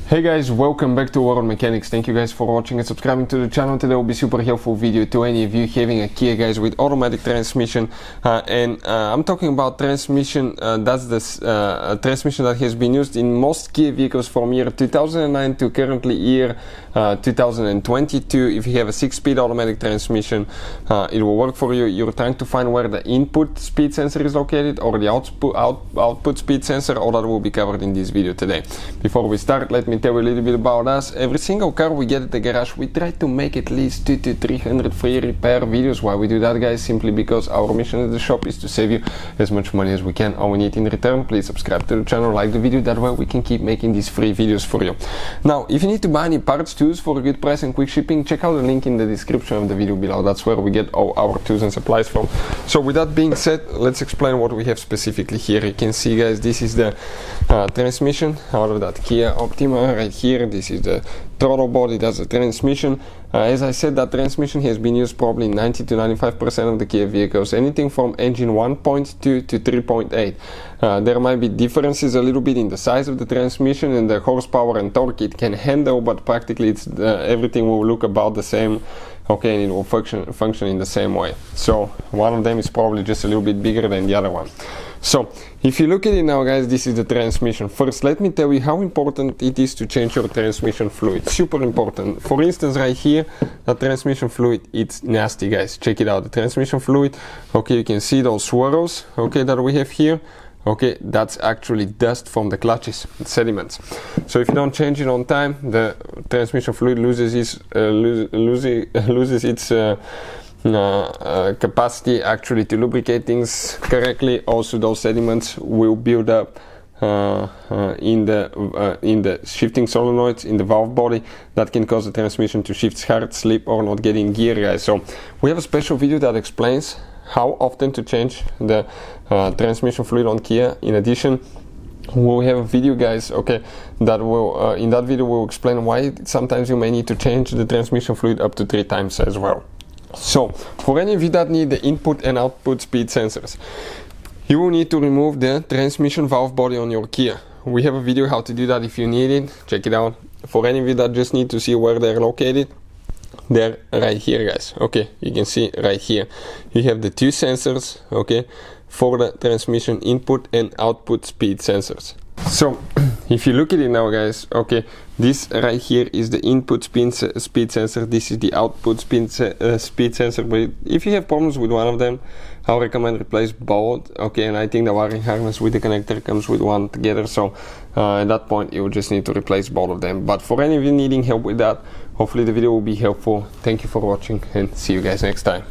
Hey guys, welcome back to World Mechanics. Thank you guys for watching and subscribing to the channel. Today will be super helpful video to any of you having a Kia, guys, with automatic transmission. I'm talking about transmission. That's the transmission that has been used in most Kia vehicles from year 2009 to currently year 2022. If you have a 6-speed automatic transmission, it will work for you. You're trying to find where the input speed sensor is located or the output speed sensor. All that will be covered in this video today. Before we start, let me tell you a little bit about us. Every single car we get at the garage, we try to make at least 200 to 300 free repair videos. Why we do that, guys? Simply because our mission at the shop is to save you as much money as we can. All we need in return, please subscribe to the channel, like the video, that way we can keep making these free videos for you. Now, if you need to buy any parts, tools for a good price and quick shipping, check out the link in the description of the video below. That's where we get all our tools and supplies from. So with that being said, let's explain what we have specifically here. You can see, guys, this is the transmission out of that Kia Optima right here. This is the throttle body, that's the transmission. As I said, that transmission has been used probably 90 to 95% of the Kia vehicles, anything from engine 1.2 to 3.8. There might be differences a little bit in the size of the transmission and the horsepower and torque it can handle, but practically it's everything will look about the same. Okay, and it will function in the same way. So one of them is probably just a little bit bigger than the other one. So if you look at it now, guys, this is the transmission. First, let me tell you how important it is to change your transmission fluid. Super important. For instance, right here, the transmission fluid, it's nasty, guys. Check it out. The transmission fluid, okay, you can see those swirls, okay, that we have here. Okay, that's actually dust from the clutches, sediments. So if you don't change it on time, the transmission fluid loses its capacity actually to lubricate things correctly. Also, those sediments will build up in the shifting solenoids in the valve body. That can cause the transmission to shift hard, slip, or not get in gear, guys. So we have a special video that explains how often to change the transmission fluid on Kia. In addition, we'll have a video, guys, okay, that will in that video we'll explain why sometimes you may need to change the transmission fluid up to 3 times as well. So for any of you that need the input and output speed sensors, you will need to remove the transmission valve body on your Kia. We have a video how to do that. If you need it, check it out. For any of you that just need to see where they're located, they're right here, guys. Okay, you can see right here you have the 2 sensors, okay, for the transmission input and output speed sensors. So if you look at it now, guys, okay, this right here is the input speed sensor, this is the output speed sensor. But if you have problems with one of them, I'll recommend replace both. Okay, and I think the wiring harness with the connector comes with one together, so at that point you will just need to replace both of them. But for any of you needing help with that, hopefully the video will be helpful. Thank you for watching and see you guys next time.